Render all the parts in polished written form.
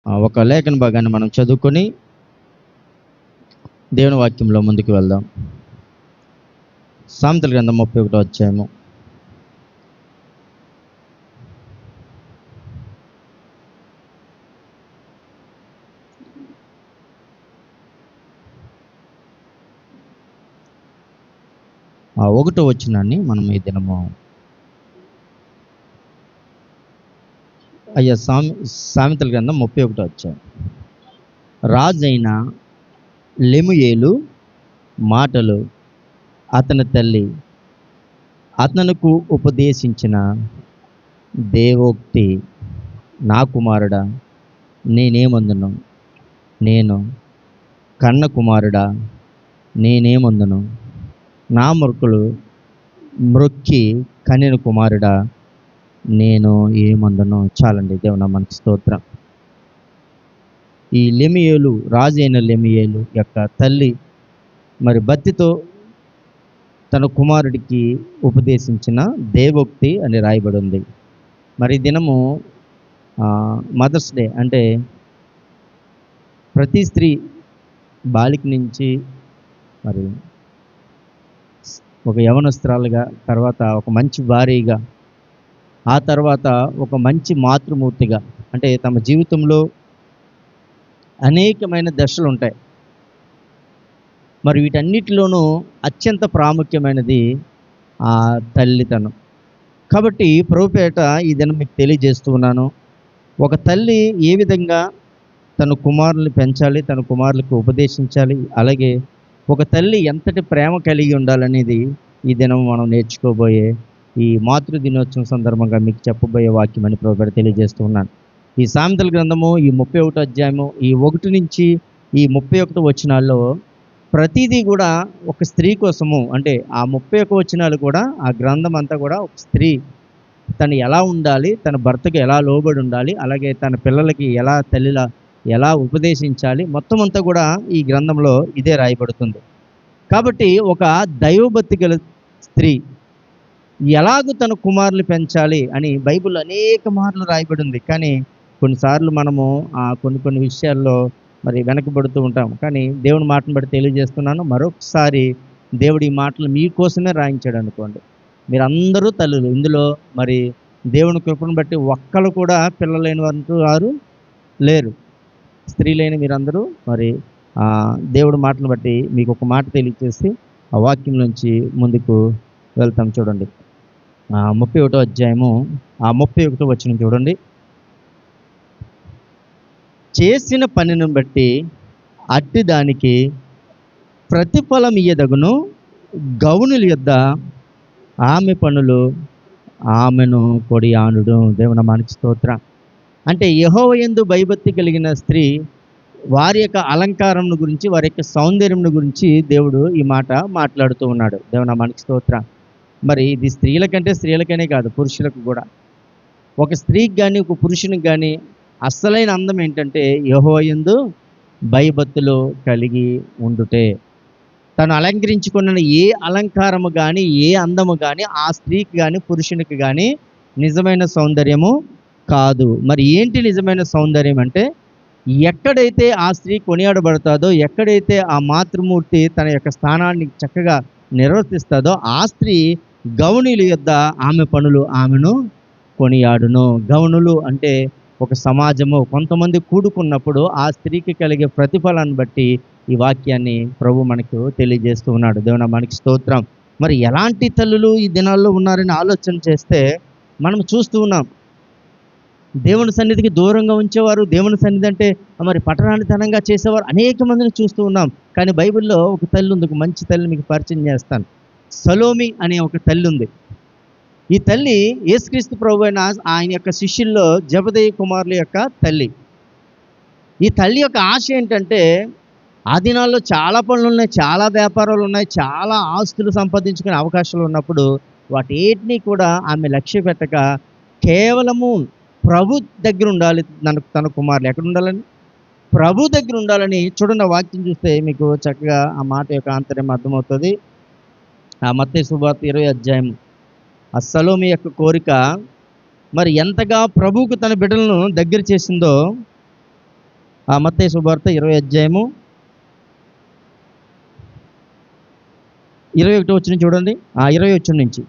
ఒక లేఖన భాగాన్ని మనం చదువుకొని దేవుని వాక్యంలో ముందుకు వెళ్దాం. సామెతల గ్రంథం 31వ అధ్యాయము. ఆ 1వ వచనాన్ని మనం ఈ దినము సామెతల గ్రంథం 31వ అధ్యాయం. రాజైన లెముయేలు మాటలు అతని తల్లి అతనుకు ఉపదేశించిన దేవోక్తి, నా కుమారుడా నేనేమందును, నేను కన్న కుమారుడా నేనేమందును, నా మొక్కులు మ్రొక్కి కనిన కుమారుడా నేను ఏమందును. చాలండి. దేవుని మనకి స్తోత్రం. ఈ లెమియేలు, రాజు అయిన లెమియేలు యొక్క తల్లి మరి భక్తితో తన కుమారుడికి ఉపదేశించిన దేవోక్తి అని రాయబడి ఉంది. మరి దినము మదర్స్ డే, అంటే ప్రతి స్త్రీ బాలిక నుంచి మరి ఒక యవనస్త్రాలుగా, తర్వాత ఒక మంచి భార్యగా, ఆ తర్వాత ఒక మంచి మాతృమూర్తిగా, అంటే తమ జీవితంలో అనేకమైన దశలు ఉంటాయి. మరి వీటన్నిటిలోనూ అత్యంత ప్రాముఖ్యమైనది ఆ తల్లితనం. కాబట్టి ప్రభుపేట ఈ దినం మీకు తెలియజేస్తూ ఉన్నాను. ఒక తల్లి ఏ విధంగా తన కుమారుల్ని పెంచాలి, తన కుమారులకు ఉపదేశించాలి, అలాగే ఒక తల్లి ఎంతటి ప్రేమ కలిగి ఉండాలనేది ఈ దినం మనం నేర్చుకోబోయే ఈ మాతృ దినోత్సవం సందర్భంగా మీకు చెప్పబోయే వాక్యం అని ప్రభుపేట తెలియజేస్తూ ఉన్నాను. ఈ సామెతల గ్రంథము ఈ 31వ అధ్యాయము ఈ 1 నుంచి ఈ 31 వచనాల్లో ప్రతిదీ కూడా ఒక స్త్రీ కోసము, అంటే ఆ 31 వచనాలు కూడా, ఆ గ్రంథం అంతా కూడా ఒక స్త్రీ తను ఎలా ఉండాలి, తన భర్తకు ఎలా లోబడి ఉండాలి, అలాగే తన పిల్లలకి ఎలా తల్లిలా ఎలా ఉపదేశించాలి, మొత్తం అంతా కూడా ఈ గ్రంథంలో ఇదే రాయబడుతుంది. కాబట్టి ఒక దైవభక్తి గల స్త్రీ ఎలాగూ తన కుమారులు పెంచాలి అని బైబిల్ అనేక మార్లు రాయబడి ఉంది. కానీ కొన్నిసార్లు మనము కొన్ని విషయాల్లో మరి వెనకబడుతూ ఉంటాం. కానీ దేవుని మాటను బట్టి తెలియజేస్తున్నాను, మరొకసారి దేవుడి ఈ మాటలు మీకోసమే రాయించాడు అనుకోండి. మీరందరూ తల్లులు. ఇందులో మరి దేవుని కృపను బట్టి ఒక్కరు కూడా పిల్లలైన వారు లేరు. స్త్రీలైన మీరందరూ మరి దేవుడి మాటను బట్టి మీకు ఒక మాట తెలియజేసి ఆ వాక్యం నుంచి ముందుకు వెళ్తాం. చూడండి, 31వ అధ్యాయము 31వ వచనం చూడండి. చేసిన పనిని బట్టి అట్టి దానికి ప్రతిఫలం ఇయ్యదగును, గౌనుల యొద్ద ఆమె పనులు ఆమెను కొడియానుడు. దేవుని నామానికి స్తోత్రం. అంటే యెహోవా యందు భయభక్తి కలిగిన స్త్రీ వారి యొక్క అలంకారం గురించి, వారి యొక్క సౌందర్యం గురించి దేవుడు ఈ మాట మాట్లాడుతూ ఉన్నాడు. దేవుని నామానికి స్తోత్రం. మరి ఇది స్త్రీలకనే కాదు, పురుషులకు కూడా. ఒక స్త్రీకి కానీ ఒక పురుషునికి కానీ అస్సలైన అందం ఏంటంటే యెహోవా యందు భయభక్తులు కలిగి ఉండుటే. తను అలంకరించుకున్న ఏ అలంకారము కానీ, ఏ అందము కానీ ఆ స్త్రీకి కానీ పురుషునికి కానీ నిజమైన సౌందర్యము కాదు. మరి ఏంటి నిజమైన సౌందర్యం అంటే, ఎక్కడైతే ఆ స్త్రీ కొనియాడబడతాదో, ఎక్కడైతే ఆ మాతృమూర్తి తన యొక్క స్థానాన్ని చక్కగా నిర్వర్తిస్తుందో ఆ స్త్రీ గౌనుల యొద్ద ఆమె పనులు ఆమెను కొనియాడును. గౌనులు అంటే ఒక సమాజము, కొంతమంది కూడుకున్నప్పుడు ఆ స్త్రీకి కలిగే ప్రతిఫలాన్ని బట్టి ఈ వాక్యాన్ని ప్రభు మనకు తెలియజేస్తూ ఉన్నాడు. దేవుని మనకి స్తోత్రం. మరి ఎలాంటి తల్లులు ఈ దినాల్లో ఉన్నారని ఆలోచన చేస్తే మనం చూస్తూ ఉన్నాం. దేవుని సన్నిధికి దూరంగా ఉంచేవారు, దేవుని సన్నిధి అంటే మరి పట్టణానితనంగా చేసేవారు అనేక మందిని చూస్తూ ఉన్నాం. కానీ బైబిల్లో ఒక తల్లి ఉంది, ఒక మంచి తల్లి మీకు పరిచయం చేస్తాను. సలోమి అనే ఒక తల్లి ఉంది. ఈ తల్లి యేసుక్రీస్తు ప్రభు అయిన ఆయన యొక్క శిష్యుల్లో జెబెదయి కుమారుల యొక్క తల్లి. ఈ తల్లి యొక్క ఆశ ఏంటంటే, ఆ దినాల్లో చాలా పనులు ఉన్నాయి, చాలా వ్యాపారాలు ఉన్నాయి, చాలా ఆస్తులు సంపాదించుకునే అవకాశాలు ఉన్నప్పుడు వాటిని కూడా ఆమె లక్ష్య పెట్టక కేవలము ప్రభు దగ్గర ఉండాలి. తన కుమారులు ఎక్కడ ఉండాలని? ప్రభు దగ్గర ఉండాలని. చూడండి, ఆ వాక్యం చూస్తే మీకు చక్కగా ఆ మాట యొక్క ఆంతర్యం అర్థమవుతుంది. ఆ మత్తయి సువార్త 20వ అధ్యాయం. ఆ సలోమి యొక్క కోరిక మరి ఎంతగా ప్రభువుకు తన బిడ్డలను దగ్గర చేసిందో మత్తయి శుభవార్త 20 అధ్యాయము 21 వచ్చిన చూడండి. 20 వచ్చిన నుంచి.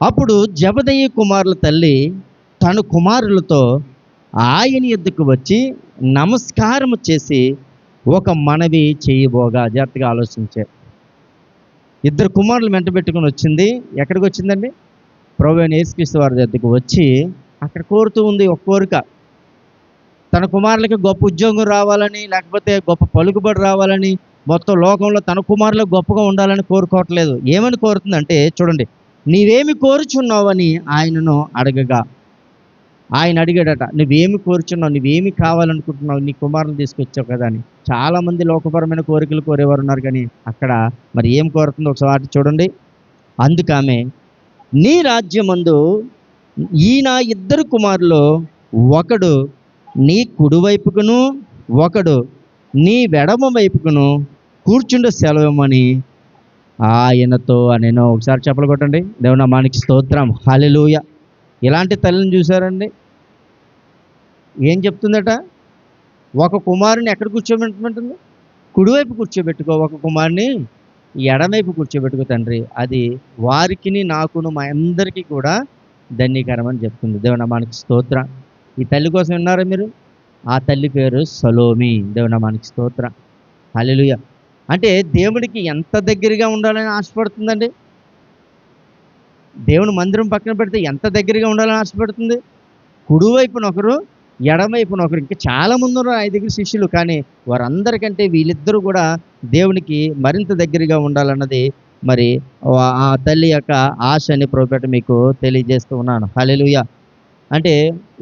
అప్పుడు జెబెదయి కుమారుల తల్లి తన కుమారులతో ఆయన యొద్దకు వచ్చి నమస్కారము చేసి ఒక మనవి చేయబోగా, జాగ్రత్తగా ఆలోచించే, ఇద్దరు కుమారులు వెంట పెట్టుకుని వచ్చింది. ఎక్కడికి వచ్చిందండి? ప్రభువైన యేసుక్రీస్తు వారి దగ్గరకు వచ్చి అక్కడ కోరుతూ ఉంది ఒక కోరిక. తన కుమారులకి గొప్ప ఉద్యోగం రావాలని, లేకపోతే గొప్ప పలుకుబడి రావాలని, మొత్తం లోకంలో తన కుమారులు గొప్పగా ఉండాలని కోరుకోవట్లేదు. ఏమని కోరుతుందంటే చూడండి, నీవేమి కోరుచున్నావని ఆయనను అడగగా, ఆయన అడిగాడట, నువ్వేమి కోరుచున్నావు, నువ్వేమి కావాలనుకుంటున్నావు, నీ కుమారులు తీసుకొచ్చావు కదా అని. చాలామంది లోకపరమైన కోరికలు కోరేవారు ఉన్నారు, కానీ అక్కడ మరి ఏం కోరుతుందో ఒకసారి చూడండి. అందుకామె, నీ రాజ్యమందు ఈ నా ఇద్దరు కుమారులు ఒకడు నీ కుడివైపుకును ఒకడు నీ ఎడమ వైపుకును కూర్చుండే సెలవుమని ఆయనతో అనేను. ఒకసారి చెప్పలు కొట్టండి. దేవుని నామానికి స్తోత్రం. హల్లెలూయా. ఇలాంటి తల్లిని చూసారండి? ఏం చెప్తుందట? ఒక కుమారుని ఎక్కడ కూర్చోబెట్టమంటుంది? కుడివైపు కూర్చోబెట్టుకో, ఒక కుమారుని ఎడమవైపు కూర్చోబెట్టుకో తండ్రి. అది వారికిని నాకును మా అందరికీ కూడా ధన్యకరం అని చెప్తుంది. దేవుని నామానికి స్తోత్రం. ఈ తల్లి కోసం విన్నారా మీరు? ఆ తల్లి పేరు సలోమి. దేవుని నామానికి స్తోత్రం. హల్లెలూయా. అంటే దేవుడికి ఎంత దగ్గరగా ఉండాలని ఆశపడుతుందండి? దేవుని మందిరం పక్కన పెడితే ఎంత దగ్గరగా ఉండాలని ఆశపడుతుంది? కుడివైపున ఒకరు, ఎడమవైపున ఒకరు. ఇంకా చాలామంది ఉన్నారు ఆయన దగ్గర శిష్యులు, కానీ వారందరికంటే వీళ్ళిద్దరూ కూడా దేవునికి మరింత దగ్గరగా ఉండాలన్నది మరి ఆ తల్లి యొక్క ఆశ అని ప్రభుపేట మీకు తెలియజేస్తూ ఉన్నాను. హల్లెలూయా. అంటే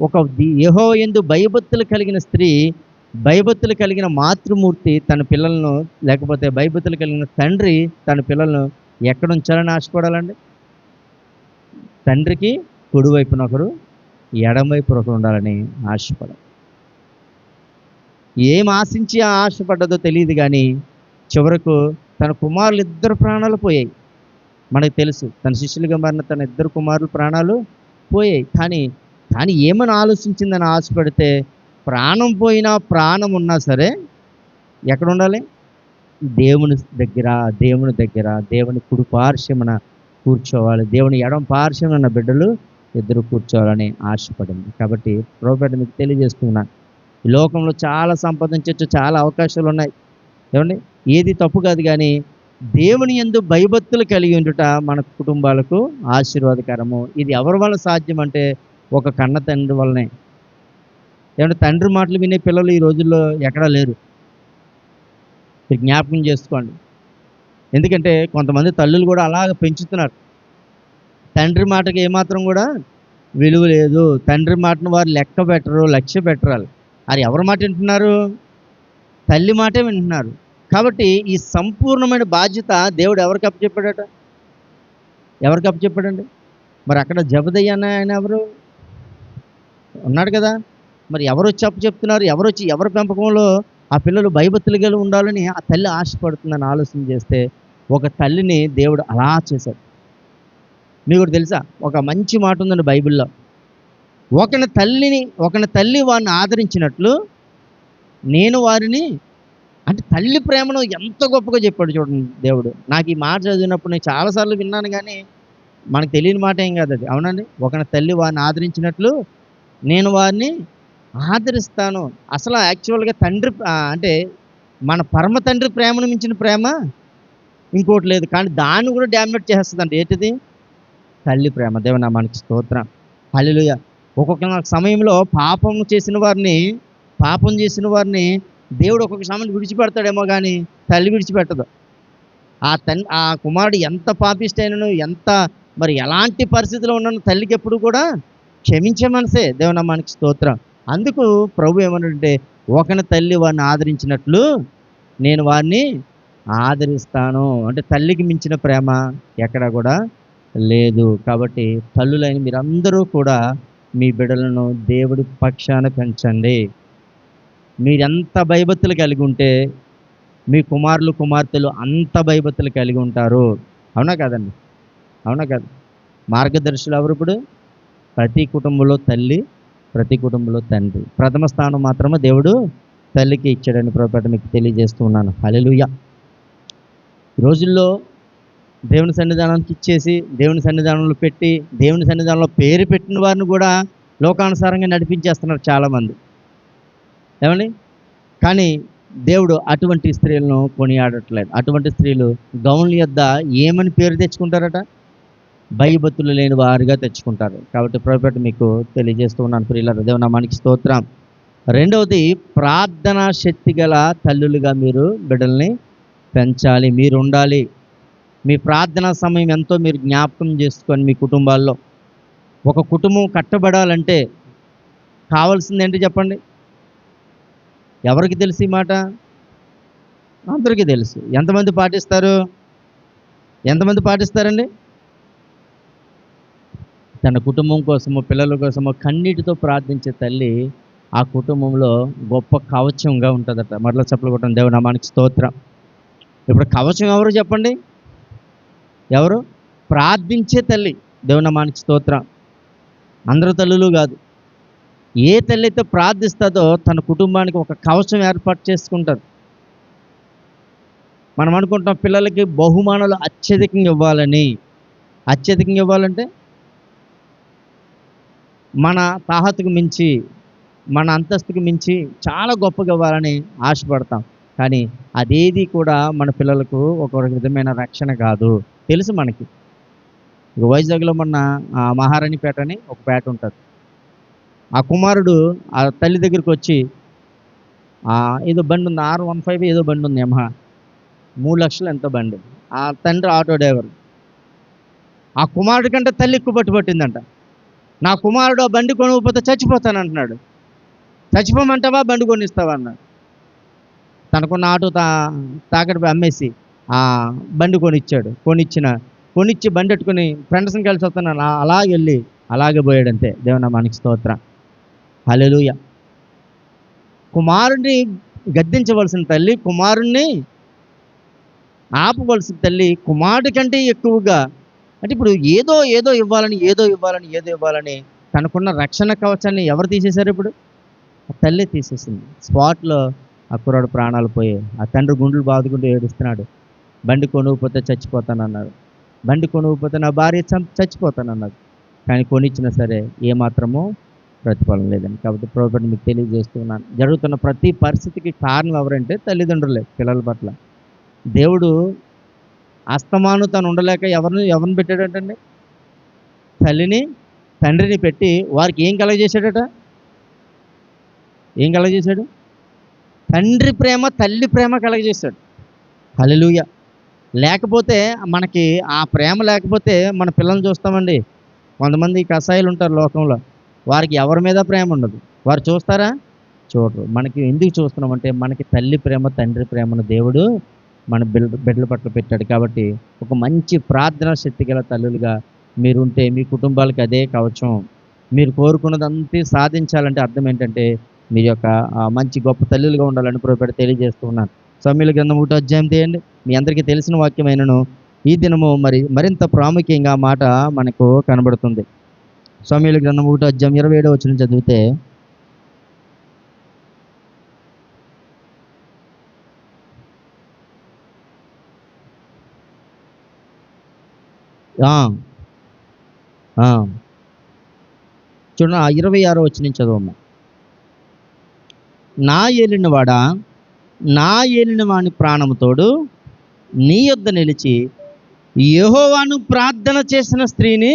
ఒక యెహోవా యందు భయభక్తులు కలిగిన స్త్రీ, భయభక్తులు కలిగిన మాతృమూర్తి తన పిల్లలను, లేకపోతే భయభక్తులు కలిగిన తండ్రి తన పిల్లలను ఎక్కడ ఉంచాలని ఆశపడాలండి? తండ్రికి కుడివైపున ఒకరు, ఎడమవైపున ఒకరు ఉండాలని ఆశపడాలి. ఏం ఆశించి ఆశపడ్డదో తెలియదు, కానీ చివరకు తన కుమారులు ఇద్దరు ప్రాణాలు పోయాయి. మనకు తెలుసు, తన శిష్యులుగా మారిన తన ఇద్దరు కుమారులు ప్రాణాలు పోయాయి. కానీ ఏమని ఆలోచించిందని ఆశపడితే, ప్రాణం పోయినా ప్రాణం ఉన్నా సరే ఎక్కడ ఉండాలి? దేవుని దగ్గర, దేవుని కుడి పార్శ్వమున కూర్చోవాలి. దేవుని ఎడమ పార్శ్వమున బిడ్డలు ఇద్దరు కూర్చోవాలని ఆశపడింది. కాబట్టి ప్రభుపేట మీకు తెలియజేస్తున్నాను, ఈ లోకంలో చాలా సంపాదించవచ్చు, చాలా అవకాశాలు ఉన్నాయి. ఏమండి? ఏది తప్పు కాదు, కానీ దేవుని యందు భయభక్తులు కలిగి ఉండుట మన కుటుంబాలకు ఆశీర్వాదకరము. ఇది ఎవరి వల్ల సాధ్యం అంటే ఒక కన్న తండ్రి వల్లనే. ఏమంటే తండ్రి మాటలు వినే పిల్లలు ఈ రోజుల్లో ఎక్కడా లేరు. మీరు జ్ఞాపకం చేసుకోండి. ఎందుకంటే కొంతమంది తల్లులు కూడా అలాగ పెంచుతున్నారు. తండ్రి మాటకి ఏమాత్రం కూడా విలువ లేదు. తండ్రి మాటను వారు లక్ష్య పెట్టరు. అది ఎవరి మాట వింటున్నారు? తల్లి మాటే వింటున్నారు. కాబట్టి ఈ సంపూర్ణమైన బాధ్యత దేవుడు ఎవరికి అప్పచెప్పాడట? ఎవరికి అప్పచెప్పాడండి? మరి అక్కడ జెబెదయి అన్న ఆయన ఎవరు ఉన్నాడు కదా, మరి ఎవరు వచ్చి అప్పచెప్తున్నారు? ఎవరి పెంపకంలో ఆ పిల్లలు భయభక్తులు కలిగి ఉండాలని ఆ తల్లి ఆశపడుతుందని ఆలోచన చేస్తే, ఒక తల్లిని దేవుడు అలా చేశాడు. మీకు తెలుసా, ఒక మంచి మాట ఉందండి బైబిల్లో, ఒకని తల్లి వారిని ఆదరించినట్లు నేను వారిని, అంటే తల్లి ప్రేమను ఎంత గొప్పగా చెప్పాడు చూడండి దేవుడు. నాకు ఈ మాట చదివినప్పుడు నేను చాలాసార్లు విన్నాను, కానీ మనకు తెలియని మాట ఏం కాదు అది. అవునండి? ఒకని తల్లి వారిని ఆదరించినట్లు నేను వారిని ఆదరిస్తాను. అసలు యాక్చువల్గా తండ్రి అంటే మన పరమ తండ్రి ప్రేమను మించిన ప్రేమ ఇంకోటి లేదు, కానీ దాన్ని కూడా డామినేట్ చేస్తుంది. అంటే ఏంటిది? తల్లి ప్రేమ. దేవుని నామానికి స్తోత్రం. హల్లెలూయా. ఒక్కొక్క సమయంలో పాపం చేసిన వారిని దేవుడు ఒక్కొక్క సమయం విడిచిపెడతాడేమో, కానీ తల్లి విడిచిపెట్టదు. ఆ కుమారుడు ఎంత పాపిష్టైనను, ఎంత మరి ఎలాంటి పరిస్థితిలో ఉన్నాను, తల్లికి ఎప్పుడు కూడా క్షమించే మనసే. దేవుని నామానికి స్తోత్రం. అందుకు ప్రభు ఏమన్నాడంటే, ఒకని తల్లి వారిని ఆదరించినట్లు నేను వారిని ఆదరిస్తాను. అంటే తల్లికి మించిన ప్రేమ ఎక్కడా కూడా లేదు. కాబట్టి తల్లులైన మీరందరూ కూడా మీ బిడ్డలను దేవుడి పక్షాన పెంచండి. మీరెంత భయభక్తులు కలిగి ఉంటే మీ కుమారులు కుమార్తెలు అంత భయభక్తులు కలిగి ఉంటారు. అవునా కాదండి? అవునా కాదు? మార్గదర్శులు ఎవరు? ఇప్పుడు ప్రతి కుటుంబంలో తల్లి ప్రతి కుటుంబంలో తండ్రి. ప్రథమ స్థానం మాత్రమే దేవుడు తల్లికి ఇచ్చాడని ప్రభుపేట మీకు తెలియజేస్తూ ఉన్నాను. హల్లెలూయా. ఈ రోజుల్లో దేవుని సన్నిధానానికి ఇచ్చేసి, దేవుని సన్నిధానంలో పెట్టి, దేవుని సన్నిధానంలో పేరు పెట్టిన వారిని కూడా లోకానుసారంగా నడిపించేస్తున్నారు చాలామంది. ఏమండి? కానీ దేవుడు అటువంటి స్త్రీలను కొనియాడట్లేదు. అటువంటి స్త్రీలు గౌన్ల యొద్ద ఏమని పేరు తెచ్చుకుంటారట? భయభక్తులు లేని వారిగా తెచ్చుకుంటారు. కాబట్టి ప్రభుపేట మీకు తెలియజేస్తూ ఉన్నాను ప్రియులారా. దేవుని నామానికి స్తోత్రం. రెండవది, ప్రార్థనా శక్తి గల తల్లులుగా మీరు బిడ్డల్ని పెంచాలి. మీరు ఉండాలి. మీ ప్రార్థనా సమయం ఎంతో మీరు జ్ఞాపకం చేసుకొని మీ కుటుంబాల్లో. ఒక కుటుంబం కట్టబడాలంటే కావాల్సింది ఏంటి చెప్పండి? ఎవరికి తెలుసు ఈ మాట? అందరికీ తెలుసు. ఎంతమంది పాటిస్తారు? ఎంతమంది పాటిస్తారండి? తన కుటుంబం కోసమో పిల్లల కోసమో కన్నీటితో ప్రార్థించే తల్లి ఆ కుటుంబంలో గొప్ప కవచంగా ఉంటుందట. మరలా చప్పలు కొట్టండి. దేవుని నామానికి స్తోత్రం. ఇప్పుడు కవచం ఎవరు చెప్పండి? ఎవరు? ప్రార్థించే తల్లి. దేవుని నామానికి స్తోత్రం. అందరు తల్లులు కాదు. ఏ తల్లి అయితే ప్రార్థిస్తుందో తన కుటుంబానికి ఒక కవచం ఏర్పాటు చేసుకుంటారు. మనం అనుకుంటాం పిల్లలకి బహుమానాలు అత్యధికంగా ఇవ్వాలని. అత్యధికంగా ఇవ్వాలంటే మన తాహతుకు మించి, మన అంతస్తుకు మించి చాలా గొప్పగా ఇవ్వాలని ఆశపడతాం. కానీ అదేది కూడా మన పిల్లలకు ఒక విధమైన రక్షణ కాదు. తెలుసు మనకి. వైజాగ్లో మొన్న మహారాణిపేట అని ఒక పేట ఉంటుంది. ఆ కుమారుడు ఆ తల్లి దగ్గరికి వచ్చి ఏదో బండి ఉంది, R15 ఏదో బండి ఉంది, యమహా 3 లక్షలు ఎంతో బండి. ఆ తండ్రి ఆటో డ్రైవర్. ఆ కుమారుడి కంటే తల్లి ఎక్కువ పట్టిందంట. నా కుమారుడు ఆ బండి కొనకపోతే చచ్చిపోతాను అంటున్నాడు. చచ్చిపోమంటావా బండి కొనిస్తావా అన్నాడు. తనకున్న ఆటో తాకట్టు అమ్మేసి ఆ బండి కొనిచ్చాడు. కొనిచ్చి బండి పెట్టుకుని ఫ్రెండ్స్ని కలిసి వస్తున్నాను అలాగే వెళ్ళి అలాగే పోయాడంతే. దేవుని నామానికి స్తోత్రం. హల్లెలూయా. కుమారుణ్ణి గద్దించవలసిన తల్లి కుమారుణ్ణి ఆపవలసిన తల్లి కుమారుడి కంటే ఎక్కువగా, అంటే ఇప్పుడు ఏదో ఇవ్వాలని తనకున్న రక్షణ కవచాన్ని ఎవరు తీసేశారు? ఇప్పుడు ఆ తల్లి తీసేసింది. స్పాట్లో ఆ కుర్రాడు ప్రాణాలు పోయాయి. ఆ తండ్రి గుండెలు బాదుకుంటూ ఏడుస్తున్నాడు. బండి కొనుక్కపోతే చచ్చిపోతానన్నాడు. బండి కొనుక్కపోతే నా భార్య చచ్చిపోతానన్నాడు. కానీ కొనిచ్చినా సరే ఏమాత్రమూ ప్రతిఫలం లేదని. కాబట్టి ప్రభువుని మీకు తెలియజేస్తున్నాను, జరుగుతున్న ప్రతి పరిస్థితికి కారణం ఎవరంటే తల్లిదండ్రులే పిల్లల పట్ల. దేవుడు అస్తమాను తను ఉండలేక ఎవరిని పెట్టాడటండి? తల్లిని తండ్రిని పెట్టి వారికి ఏం కలగజేశాడట? ఏం కలగజేశాడు? తండ్రి ప్రేమ తల్లి ప్రేమ కలగజేశాడు. హల్లెలూయా. లేకపోతే మనకి ఆ ప్రేమ లేకపోతే మన పిల్లల్ని చూస్తామండి. కొంతమంది కసాయిలు ఉంటారు లోకంలో, వారికి ఎవరి మీద ప్రేమ ఉండదు. వారు చూస్తారా? చూడరు. మనకి ఎందుకు చూస్తున్నామంటే మనకి తల్లి ప్రేమ తండ్రి ప్రేమను దేవుడు మన బిడ్డల పట్ల పెట్టాడు. కాబట్టి ఒక మంచి ప్రార్థనా శక్తి గల తల్లులుగా మీరుంటే మీ కుటుంబాలకు అదే కవచం. మీరు కోరుకున్నదంతా సాధించాలంటే అర్థం ఏంటంటే మీరు యొక్క మంచి గొప్ప తల్లులుగా ఉండాలని ప్రభువుపేట తెలియజేస్తూ ఉన్నాను. సమూయేలు గ్రంథం 1వ అధ్యాయం తీయండి. మీ అందరికీ తెలిసిన వాక్యమైనను ఈ దినము మరింత ప్రాముఖ్యంగా మాట మనకు కనబడుతుంది. సమూయేలు గ్రంథం 1వ అధ్యాయం 27వ వచనం చదివితే, చూడండి 26వ వచనం చదవమ్మా. నా ఏలినవాడా, నా ఏలిన వాని ప్రాణముతోడు నీ యొద్ద నిలిచి యెహోవాను ప్రార్థన చేసిన స్త్రీని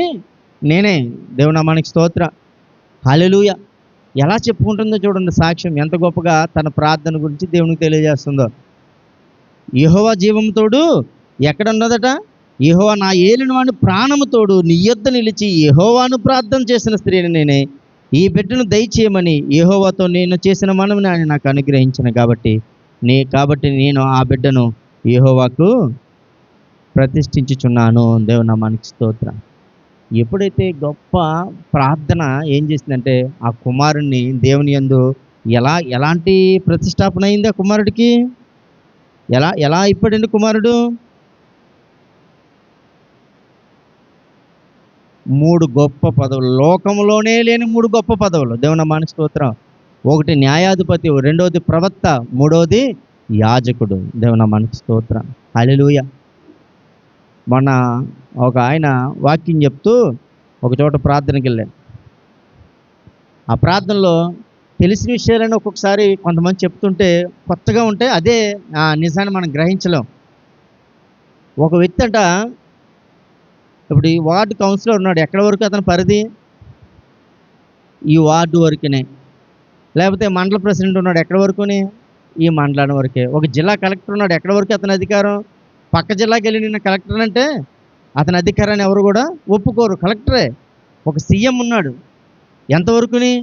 నేనే. దేవుని నామానికి స్తోత్రం. హల్లెలూయా. ఎలా చెప్పుకుంటుందో చూడండి సాక్ష్యం, ఎంత గొప్పగా తన ప్రార్థన గురించి దేవునికి తెలియజేస్తుందో. యెహోవా జీవంతోడు ఎక్కడ ఉన్నదట? యెహోవా నా ఏలిన వాని ప్రాణముతోడు నీ యొద్ద నిలిచి యెహోవాను ప్రార్థన చేసిన స్త్రీని నేనే. ఈ బిడ్డను దయచేయమని యెహోవాతో నేను చేసిన మనవిని ఆయన నాకు అనుగ్రహించిన కాబట్టి నేను ఆ బిడ్డను యెహోవాకు ప్రతిష్ఠించుచున్నాను. దేవుని నామానికి స్తోత్రం. ఎప్పుడైతే గొప్ప ప్రార్థన ఏం చేసిందంటే ఆ కుమారుణ్ణి దేవుని యందు ఎలాంటి ప్రతిష్టాపన అయింది ఆ కుమారుడికి? ఎలా అయిపోయాడండి కుమారుడు? 3 గొప్ప పదవులు, లోకంలోనే లేని 3 గొప్ప పదవులు. దేవుని నామానికి స్తోత్రం. ఒకటి న్యాయాధిపతి, రెండోది ప్రవక్త, మూడోది యాజకుడు. దేవుని నామానికి స్తోత్రం. హల్లెలూయా. మొన్న ఒక ఆయన వాక్యం చెప్తూ ఒక చోట ప్రార్థనకి వెళ్ళాడు. ఆ ప్రార్థనలో తెలిసిన విషయాలని ఒక్కొక్కసారి కొంతమంది చెప్తుంటే కొత్తగా ఉంటే అదే నిజాన్ని మనం గ్రహించలేం. ఒక వ్యక్తి అంట, ఇప్పుడు ఈ వార్డు కౌన్సిలర్ ఉన్నాడు, ఎక్కడి వరకు అతని పరిధి? ఈ వార్డు వరకునే. లేకపోతే మండల ప్రెసిడెంట్ ఉన్నాడు, ఎక్కడి వరకుని? ఈ మండలం వరకే. ఒక జిల్లా కలెక్టర్ ఉన్నాడు, ఎక్కడి వరకు అతని అధికారం? పక్క జిల్లాకి వెళ్ళి నిన్న కలెక్టర్ అంటే అతని అధికారాన్ని ఎవరు కూడా ఒప్పుకోరు, కలెక్టరే. ఒక సీఎం ఉన్నాడు, ఎంతవరకుని?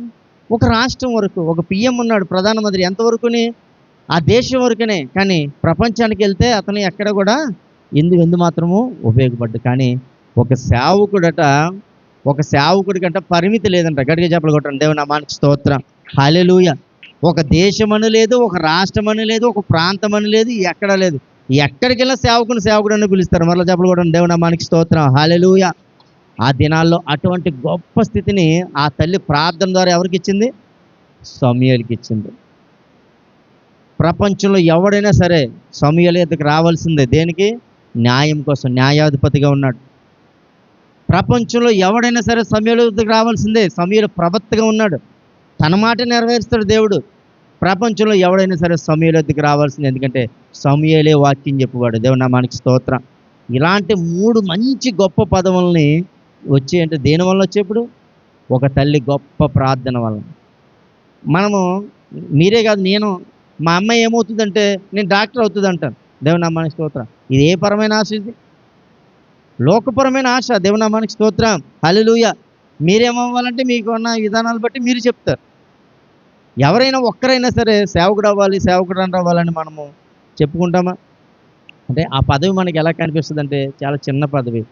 ఒక రాష్ట్రం వరకు. ఒక పిఎం ఉన్నాడు, ప్రధానమంత్రి, ఎంతవరకుని? ఆ దేశం వరకునే. కానీ ప్రపంచానికి వెళ్తే అతను ఎక్కడ కూడా ఎందు మాత్రము ఉపయోగపడ్డు. కానీ ఒక సేవకుడట, ఒక సేవకుడికంట పరిమితి లేదంట. గట్టిగా చెప్పలు కొట్టండి. దేవుని నామానికి స్తోత్రం. హల్లెలూయా. ఒక దేశమని లేదు, ఒక రాష్ట్రమని లేదు, ఒక ప్రాంతమని లేదు, ఎక్కడ లేదు. ఎక్కడికి వెళ్ళినా సేవకుడు అని పిలుస్తారు. మరలా చెప్పలు కొట్టండి. దేవుని నామానికి స్తోత్రం. హల్లెలూయా. ఆ దినాల్లో అటువంటి గొప్ప స్థితిని ఆ తల్లి ప్రార్థన ద్వారా ఎవరికి ఇచ్చింది? సమూయేలుకి ఇచ్చింది. ప్రపంచంలో ఎవడైనా సరే సమూయేలు ఎద్దకు రావాల్సిందే. దేనికి? న్యాయం కోసం. న్యాయాధిపతిగా ఉన్నాడు. ప్రపంచంలో ఎవడైనా సరే సమూయేలు ఎద్దకు రావాల్సిందే. సమూయేలు ప్రవక్తగా ఉన్నాడు, తన మాట నెరవేరుస్తాడు దేవుడు. ప్రపంచంలో ఎవడైనా సరే సమూయేలు ఎద్దకు రావాల్సిందే. ఎందుకంటే సమూయేలే వాక్యం చెప్పువాడు. దేవుని నామానికి స్తోత్రం. ఇలాంటి 3 మంచి గొప్ప పదవుల్ని వచ్చేయంటే దేని వల్ల వచ్చేప్పుడు? ఒక తల్లి గొప్ప ప్రార్థన వల్ల. మనము, మీరే కాదు, నేను, మా అమ్మాయి ఏమవుతుందంటే నేను డాక్టర్ అవుతుంది అంటాను. దేవుని నామానికి స్తోత్రం. ఇది ఏ పరమైన ఆశ? ఇది లోకపరమైన ఆశ. దేవుని నామానికి స్తోత్రం. హల్లెలూయా. మీరేమవ్వాలంటే మీకు ఉన్న విధానాలు బట్టి మీరు చెప్తారు. ఎవరైనా ఒక్కరైనా సరే సేవకుడు అవ్వాలి, సేవకుడు అవ్వాలని మనము చెప్పుకుంటామా? అంటే ఆ పదవి మనకి ఎలా కనిపిస్తుంది అంటే చాలా చిన్న పదవి.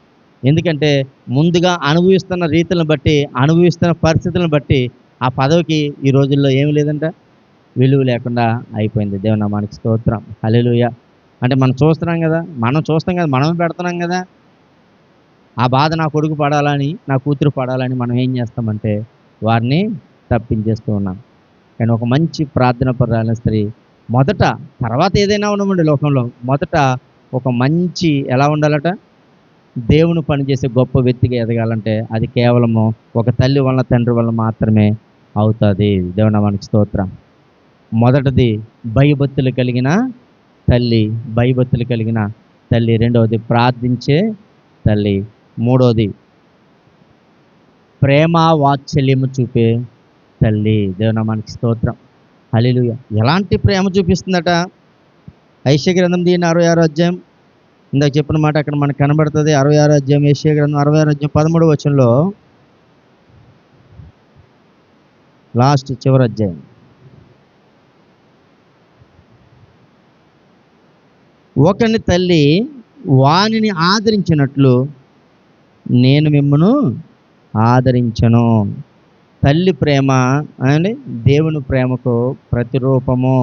ఎందుకంటే ముందుగా అనుభవిస్తున్న రీతులను బట్టి, అనుభవిస్తున్న పరిస్థితులను బట్టి ఆ పదవికి ఈ రోజుల్లో ఏమి లేదంట, విలువ లేకుండా అయిపోయింది. దేవుని నామానికి స్తోత్రం. హల్లెలూయా. అంటే మనం చూస్తున్నాం కదా, మనమే పెడుతున్నాం కదా. ఆ బాధ నా కొడుకు పడాలని, నా కూతురు పడాలని మనం ఏం చేస్తామంటే వారిని తప్పించేస్తూ ఉన్నాం. కానీ ఒక మంచి ప్రార్థన పరాయణ స్త్రీ మొదట, తర్వాత ఏదైనా ఉండమండి లోకంలో, మొదట ఒక మంచి ఎలా ఉండాలట? దేవుని పనిచేసే గొప్ప వ్యక్తిగా ఎదగాలంటే అది కేవలము ఒక తల్లి వలన, తండ్రి వలన మాత్రమే అవుతుంది. దేవుని నామానికి స్తోత్రం. మొదటిది భయభక్తులు కలిగిన తల్లి, భయభక్తులు కలిగిన తల్లి. రెండవది ప్రార్థించే తల్లి. మూడవది ప్రేమ వాత్సల్యము చూపే తల్లి. దేవుని నామానికి స్తోత్రం. హల్లెలూయా. ఎలాంటి ప్రేమ చూపిస్తుందట? యెషయా గ్రంథం 66వ అధ్యాయం, ఇందాక చెప్పిన మాట అక్కడ మనకు కనబడుతుంది. 66వ అధ్యాయం, యెషయా గ్రంథం 66వ అధ్యాయం 13వ వచనంలో, లాస్ట్ చివరి అధ్యాయం, ఒకని తల్లి వానిని ఆదరించినట్లు నేను మిమ్మును ఆదరించను. తల్లి ప్రేమ అని దేవుని ప్రేమకు ప్రతిరూపము.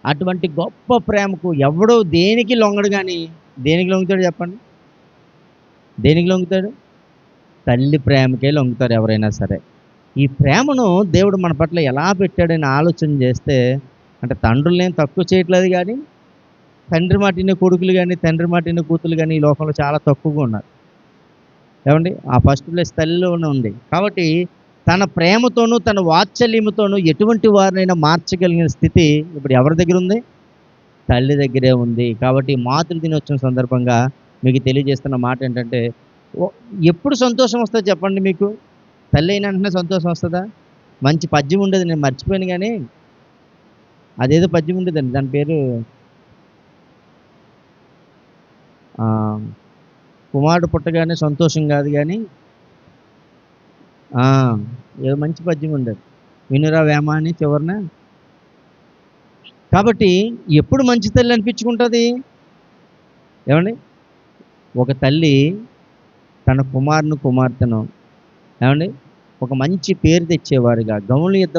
అటువంటి గొప్ప ప్రేమకు ఎవడో దేనికి లొంగడు. కానీ దేనికి లొంగుతాడు చెప్పండి? దేనికి లొంగుతాడు? తల్లి ప్రేమకే లొంగుతారు ఎవరైనా సరే. ఈ ప్రేమను దేవుడు మన పట్ల ఎలా పెట్టాడని ఆలోచన చేస్తే, అంటే తండ్రులనేం తక్కువ చేయట్లేదు, కానీ తండ్రి మాటిన కొడుకులు కానీ, తండ్రి మాటిన కూతురు కానీ ఈ లోకంలో చాలా తక్కువగా ఉన్నారు. ఏమండి? ఆ ఫస్ట్ ప్లేస్ తల్లిలోనే ఉంది. కాబట్టి తన ప్రేమతోనూ తన వాత్సల్యముతోనూ ఎటువంటి వారినైనా మార్చగలిగిన స్థితి ఇప్పుడు ఎవరి దగ్గర ఉంది? తల్లి దగ్గరే ఉంది. కాబట్టి మాతృ దినోత్సవం సందర్భంగా మీకు తెలియజేస్తున్న మాట ఏంటంటే, ఎప్పుడు సంతోషం వస్తుంది చెప్పండి మీకు? తల్లి అయిన వెంటనే సంతోషం వస్తుందా? మంచి పద్యం ఉండేది, నేను మర్చిపోయాను, కానీ అదేదో పద్యం ఉండేదండి, దాని పేరు కుమారుడు పుట్టగానే సంతోషం కాదు కానీ ఏదో మంచి పద్యం ఉండేది, వినురా వేమ అని చివరిన. కాబట్టి ఎప్పుడు మంచి తల్లి అనిపించుకుంటుంది? ఏమండి? ఒక తల్లి తన కుమార్తెను ఏమండి ఒక మంచి పేరు తెచ్చేవారుగా, గౌనుల యొద్ద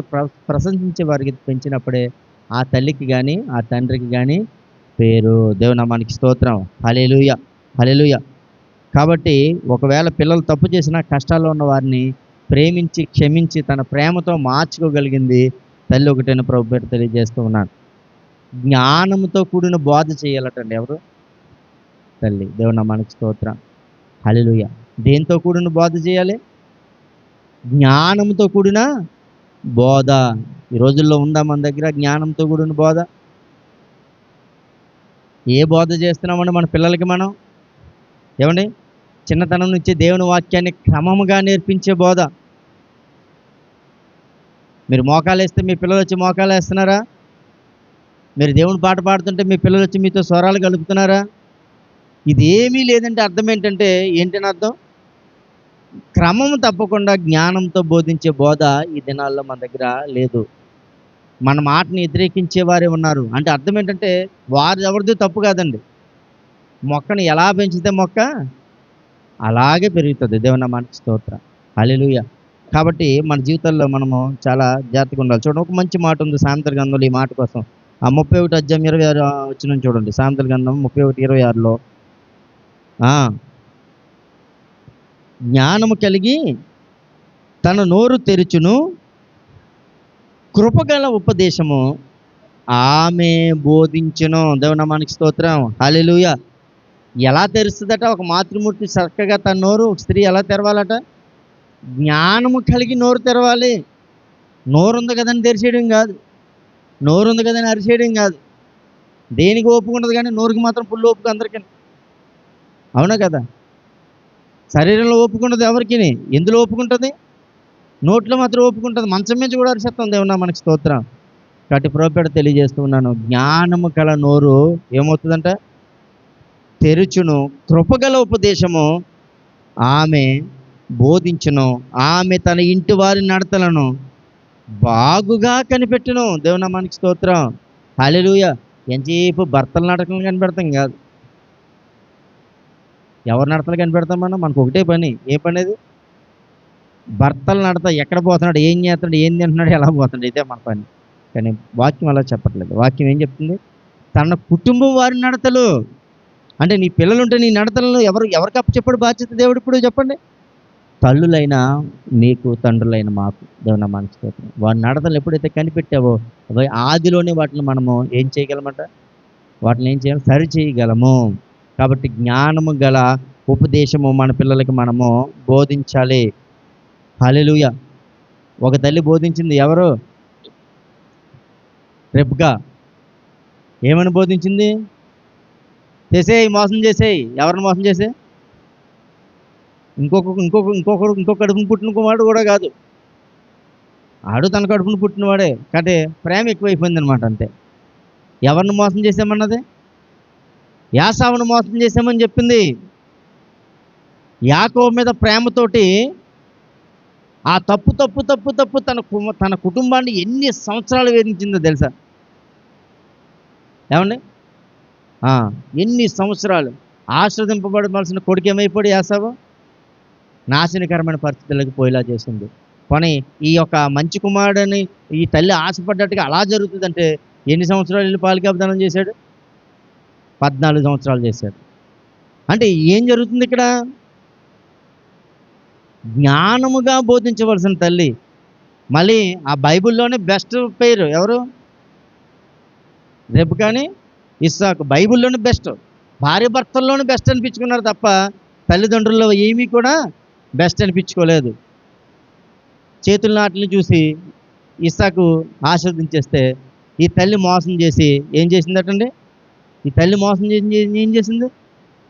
ప్రశంసించే వారికి పెంచినప్పుడే ఆ తల్లికి కానీ ఆ తండ్రికి కానీ పేరు. దేవుని నామానికి స్తోత్రం. హల్లెలూయా. హల్లెలూయా. కాబట్టి ఒకవేళ పిల్లలు తప్పు చేసినా కష్టాల్లో ఉన్న వారిని ప్రేమించి క్షమించి తన ప్రేమతో మార్చుకోగలిగింది తల్లి ఒకటైన ప్రభు పేరు తెలియజేస్తూ ఉన్నాను. జ్ఞానంతో కూడిన బోధ చేయాలటండి ఎవరు? తల్లి. దేవుని నామానికి స్తోత్రం. హల్లెలూయా. దేంతో కూడిన బోధ చేయాలి? జ్ఞానంతో కూడిన బోధ. ఈ రోజుల్లో ఉందా మన దగ్గర జ్ఞానంతో కూడిన బోధ? ఏ బోధ చేస్తున్నామండి మన పిల్లలకి మనం? ఏమండి? చిన్నతనం నుంచి దేవుని వాక్యాన్ని క్రమముగా నేర్పించే బోధ. మీరు మోకాలు వేస్తే మీ పిల్లలు వచ్చి మోకాలు వేస్తున్నారా? మీరు దేవుని పాట పాడుతుంటే మీ పిల్లలు వచ్చి మీతో స్వరాలు కలుపుతున్నారా? ఇదేమీ లేదంటే అర్థం ఏంటంటే ఏంటని అర్థం? క్రమం తప్పకుండా జ్ఞానంతో బోధించే బోధ ఈ దినాల్లో మన దగ్గర లేదు. మన మాటని వ్యతిరేకించే వారే ఉన్నారు. అంటే అర్థం ఏంటంటే వారు ఎవరిది తప్పు కాదండి. మొక్కని ఎలా పెంచితే మొక్క అలాగే పెరుగుతుంది. దేవుని నామానికి స్తోత్రం. హల్లెలూయా. కాబట్టి మన జీవితాల్లో మనము చాలా జాగ్రత్తగా ఉండాలి. చూడండి, ఒక మంచి మాట ఉంది సామెతల గ్రంథంలో ఈ మాట కోసం. ఆ 31 అధ్యాయం 26 వచనం చూడండి. సామెతల గ్రంథం 31:26లో జ్ఞానము కలిగి తన నోరు తెరుచును, కృపగల ఉపదేశము ఆమె బోధించును. దేవుని నామానికి స్తోత్రం. హల్లెలూయా. ఎలా తెరుస్తుందట? ఒక మాతృమూర్తి చక్కగా తన నోరు ఒక స్త్రీ ఎలా తెరవాలట? జ్ఞానము కలిగి నోరు తెరవాలి. నోరు ఉంది కదని తెరిచేయడం కాదు, నోరు ఉంది కదని అరిచేయడం కాదు. దేనికి ఓపిక ఉండదు కానీ నోరుకి మాత్రం ఫుల్ ఓపిక అందరికీ. అవునా కదా? శరీరంలో ఓపిక ఉండదు ఎవరికి. ఎందులో ఓపిక ఉంటుంది? నోట్లో మాత్రం ఓపిక ఉంటుంది. మంచం మీద కూడా అరిచేస్తాం. దేవుని మనకి స్తోత్రం. కాబట్టి ప్రోపేట తెలియజేస్తూ ఉన్నాను, జ్ఞానము కల నోరు ఏమవుతుందంట? తెరుచును, కృపగల ఉపదేశము ఆమె బోధించును, ఆమె తన ఇంటి వారి నడతలను బాగుగా కనిపెట్టును. దేవుని నామానికి స్తోత్రం. హల్లెలూయా. ఎంతసేపు భర్తల నడకలను కనిపెడతాం కాదు, ఎవరి నడతలు కనిపెడతాం మనం? మనకు ఒకటే పని. ఏ పని అది? భర్తలు నడత. ఎక్కడ పోతున్నాడు, ఏం చేస్తున్నాడు, ఏం తింటున్నాడు, ఎలా పోతున్నాడు, ఇదే మన పని. కానీ వాక్యం అలా చెప్పట్లేదు. వాక్యం ఏం చెప్తుంది? తన కుటుంబం వారి నడతలు. అంటే నీ పిల్లలుంటే నీ నడతలను ఎవరికి అప్పచెప్పాడు బాధ్యత దేవుడు? ఇప్పుడు చెప్పండి. తల్లులైన నీకు, తండ్రులైన మాకు. దేవుని నామానికి స్తోత్రం. వారి నడతలు ఎప్పుడైతే కనిపెట్టావో ఆదిలోనే వాటిని మనము ఏం చేయగలమంట? వాటిని ఏం చేయాలి? సరి చేయగలము. కాబట్టి జ్ఞానము గల ఉపదేశము మన పిల్లలకి మనము బోధించాలి. హల్లెలూయా. ఒక తల్లి బోధించింది. ఎవరు? రెబ్కా. ఏమని బోధించింది? చేసేయి, మోసం చేసేయి. ఎవరిని మోసం చేసే? ఇంకొక కడుపును పుట్టిన కుమారుడు కూడా కాదు, ఆడు తన కడుపును పుట్టినవాడే. కాబట్టి ప్రేమ ఎక్కువైపోయింది అనమాట. అంతే. ఎవరిని మోసం చేసామన్నది? యాసావును మోసం చేసామని చెప్పింది. యాకోబు మీద ప్రేమతోటి ఆ తప్పు తన కుటుంబాన్ని ఎన్ని సంవత్సరాలు వేధించిందో తెలుసా? ఏమండి? ఎన్ని సంవత్సరాలు. ఆశ్రదింపబడవలసిన కొడుకు ఏమైపోయాడు? యాసావు నాశనకరమైన పరిస్థితులకు పోయేలా చేసింది. కానీ ఈ యొక్క మంచి కుమారుడని ఈ తల్లి ఆశపడ్డట్టుగా అలా జరుగుతుందంటే ఎన్ని సంవత్సరాలు వెళ్ళి పాలికాబ్దానం చేశాడు? 14 సంవత్సరాలు చేశాడు. అంటే ఏం జరుగుతుంది ఇక్కడ? జ్ఞానముగా బోధించవలసిన తల్లి. మళ్ళీ ఆ బైబిల్లోనే బెస్ట్ పేరు ఎవరు? రెబ్కాని ఇస్సాకు. బైబిల్లోనే బెస్ట్. భార్య భర్తల్లోనే బెస్ట్ అనిపించుకున్నారు తప్ప తల్లిదండ్రుల్లో ఏమీ కూడా బెస్ట్ అనిపించుకోలేదు. చేతుల నాటిని చూసి ఇస్సాకు ఆశీర్వదించేస్తే ఈ తల్లి మోసం చేసి ఏం చేసిందటండి? ఈ తల్లి మోసం చేసి ఏం చేసింది?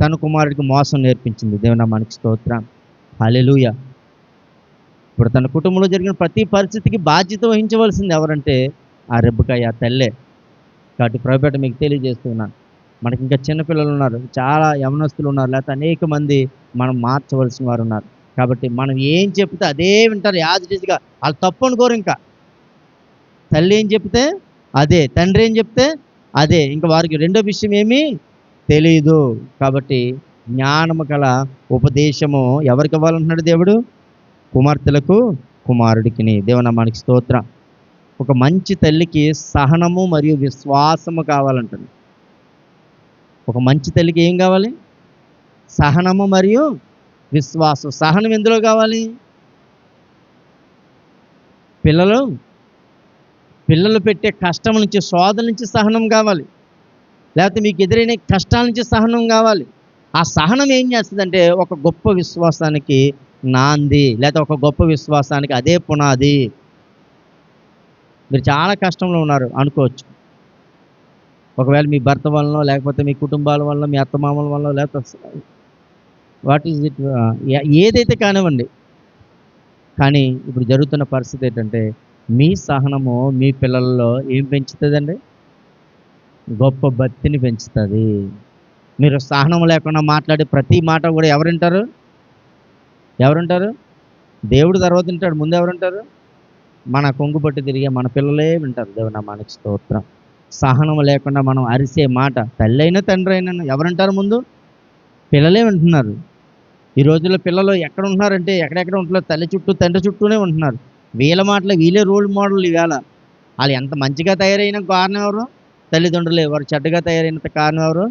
తన కుమారుడికి మోసం నేర్పించింది. దేవుని నామానికి స్తోత్రం. హల్లెలూయా. ఇప్పుడు తన కుటుంబంలో జరిగిన ప్రతి పరిస్థితికి బాధ్యత వహించవలసింది ఎవరంటే ఆ రెబ్కాయ, ఆ తల్లే. కాబట్టి ప్రభుపేట మీకు తెలియజేస్తున్నాను, మనకి ఇంకా చిన్నపిల్లలు ఉన్నారు, చాలా యవనస్తులు ఉన్నారు, లేకపోతే అనేక మంది మనం మార్చవలసిన వారు ఉన్నారు. కాబట్టి మనం ఏం చెప్తే అదే వింటారు యాజిటీస్గా. వాళ్ళు తప్పు అనుకోరు. ఇంకా తల్లి ఏం చెప్తే అదే, తండ్రి ఏం చెప్తే అదే. ఇంకా వారికి రెండో విషయం ఏమీ తెలియదు. కాబట్టి జ్ఞానము గల ఉపదేశము ఎవరికి ఇవ్వాలంటున్నాడు దేవుడు? కుమార్తెలకు, కుమారుడికిని. దేవుని నామానికి స్తోత్రం. ఒక మంచి తల్లికి సహనము మరియు విశ్వాసము కావాలంటుంది. ఒక మంచి తల్లికి ఏం కావాలి? సహనము మరియు విశ్వాసం. సహనం ఎందులో కావాలి? పిల్లలు పెట్టే కష్టం నుంచి, శోధన నుంచి సహనం కావాలి. లేకపోతే మీకు ఎదురైన కష్టాల నుంచి సహనం కావాలి. ఆ సహనం ఏం చేస్తుందంటే ఒక గొప్ప విశ్వాసానికి నాంది, లేకపోతే ఒక గొప్ప విశ్వాసానికి అదే పునాది. మీరు చాలా కష్టంలో ఉన్నారు అనుకోవచ్చు. ఒకవేళ మీ భర్త వలన, లేకపోతే మీ కుటుంబాల వల్ల, మీ అత్తమామల వల్ల, లేకపోతే వాట్ ఈజ్ ఇట్, ఏదైతే కానివ్వండి. కానీ ఇప్పుడు జరుగుతున్న పరిస్థితి ఏంటంటే మీ సహనము మీ పిల్లల్లో ఏం పెంచుతుందండి? గొప్ప భక్తిని పెంచుతుంది. మీరు సహనం లేకుండా మాట్లాడే ప్రతి మాట కూడా ఎవరుంటారు? దేవుడు తర్వాత వింటాడు. ముందు ఎవరుంటారు? మన కొంగు పట్టి తిరిగే మన పిల్లలే వింటారు. దేవుని నామానికి స్తోత్రం. సహనం లేకుండా మనం అరిసే మాట తల్లి అయినా తండ్రి అయినా ఎవరుంటారు? ముందు పిల్లలే వింటున్నారు. ఈ రోజుల్లో పిల్లలు ఎక్కడ ఉంటున్నారంటే ఎక్కడెక్కడ ఉంటున్నారు? తల్లి చుట్టూ తండ్రి చుట్టూనే ఉంటున్నారు. వీళ్ళ మాటలు వీళ్ళే రోల్ మోడల్. ఈవేళ వాళ్ళు ఎంత మంచిగా తయారైన కారణం ఎవరు? తల్లిదండ్రులే. వారు చెడ్డగా తయారైన కారణం ఎవరు?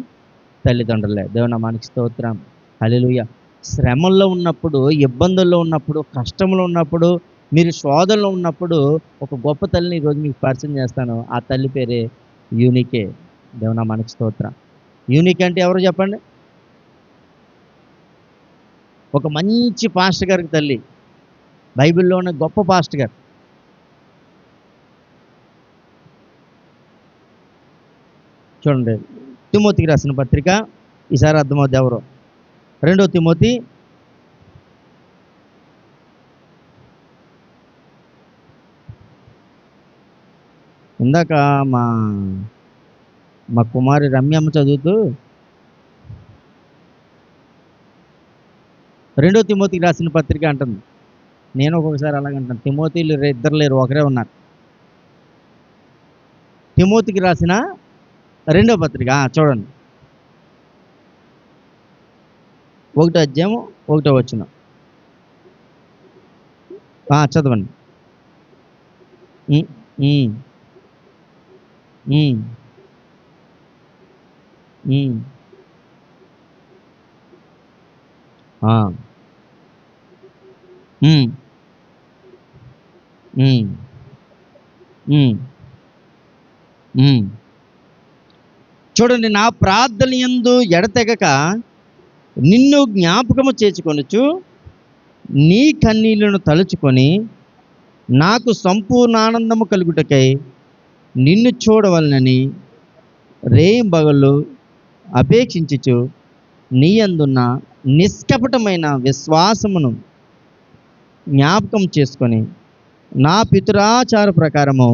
తల్లిదండ్రులే. దేవుని నామానికి స్తోత్రం. హల్లెలూయా. శ్రమల్లో ఉన్నప్పుడు, ఇబ్బందుల్లో ఉన్నప్పుడు, కష్టంలో ఉన్నప్పుడు, మీరు శోధనలో ఉన్నప్పుడు ఒక గొప్ప తల్లిని ఈరోజు మీకు పరిచయం చేస్తాను. ఆ తల్లి పేరే యూనికే. దేవుని నామానికి స్తోత్రం. యూనిక్ అంటే ఎవరు చెప్పండి? ఒక మంచి పాస్టర్ గారికి తల్లి. బైబిల్లో ఉన్న గొప్ప పాస్టర్ గారు. చూడండి, తిమోతికి రాసిన పత్రిక, ఈసారి అర్థమవుతుంది ఎవరో. 2 తిమోతి 'ఇందాక మా కుమారి రమ్యమ్మ చదువుతూ 2 తిమోతికి రాసిన పత్రిక అంటుంది. నేను ఒక్కొక్కసారి అలాగంటాను. తిమోతిలు ఇద్దరు లేరు, ఒకరే ఉన్నారు. తిమోతికి రాసిన 2వ పత్రిక చూడండి, 1వ అధ్యాయం 1వ వచనం. చదవండి. ఉమ్, ఉమ్, ఉమ్, ఆ, ఉమ్, ఉమ్, ఉమ్, ఉమ్. చూడండి, నా ప్రార్థన యందు ఎడతెగక నిన్ను జ్ఞాపకము చేర్చుకొనుచు నీ కన్నీళ్లను తలుచుకొని నాకు సంపూర్ణ ఆనందము కలుగుటకై నిన్ను చూడవలనని రేయింబగళ్ళు అపేక్షించుచు నీ అందున్న నిష్కపటమైన విశ్వాసమును జ్ఞాపకం చేసుకొని నా పితరాచార ప్రకారము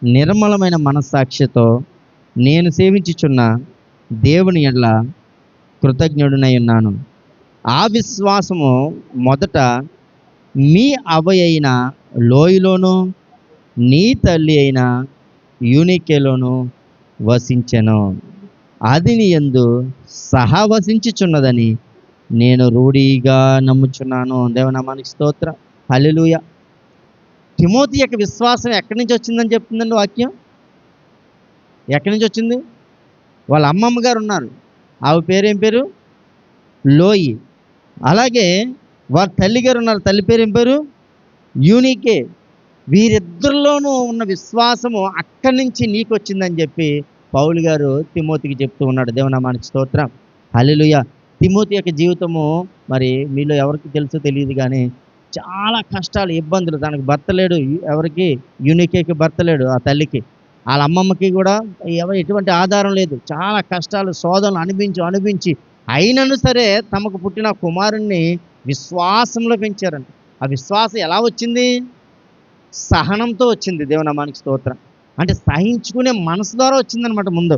నిర్మలమైన మనస్సాక్షితో నేను సేవించుచున్న దేవుని ఎడల కృతజ్ఞుడినై ఉన్నాను. ఆ విశ్వాసము మొదట మీ అవ్వ అయిన లోయలోను నీ తల్లి అయిన యూనికేలోను వసించెను. అది నీ యందు సహవసించుచున్నదని నేను రూఢిగా నమ్ముచున్నాను. దేవనామానికి స్తోత్రం. హల్లెలూయా. తిమోతి యొక్క విశ్వాసం ఎక్కడి నుంచి వచ్చిందని చెప్తుందండి వాక్యం? ఎక్కడి నుంచి వచ్చింది? వాళ్ళ అమ్మమ్మ గారు ఉన్నారు, ఆమె పేరేం పేరు? లోయి. అలాగే వారి తల్లి గారు ఉన్నారు, తల్లి పేరు ఏం పేరు? యూనికే. వీరిద్దరిలోనూ ఉన్న విశ్వాసము అక్కడి నుంచి నీకు వచ్చిందని చెప్పి పౌలు గారు తిమోతికి చెప్తూ ఉన్నాడు. దేవనామానికి స్తోత్రం. హల్లెలూయా. తిమోతి యొక్క జీవితము మరి మీలో ఎవరికి తెలుసో తెలియదు కానీ చాలా కష్టాలు, ఇబ్బందులు. తనకు భర్త లేడు. ఎవరికి? యూనికేకి భర్త లేడు. ఆ తల్లికి, వాళ్ళ అమ్మమ్మకి కూడా ఎటువంటి ఆధారం లేదు. చాలా కష్టాలు, శోధనలు అనిపించి అయినను సరే తమకు పుట్టిన కుమారుణ్ణి విశ్వాసంలో పెంచారంట. ఆ విశ్వాసం ఎలా వచ్చింది? సహనంతో వచ్చింది. దేవునామానికి స్తోత్రం. అంటే సహించుకునే మనసు ద్వారా వచ్చిందనమాట. ముందు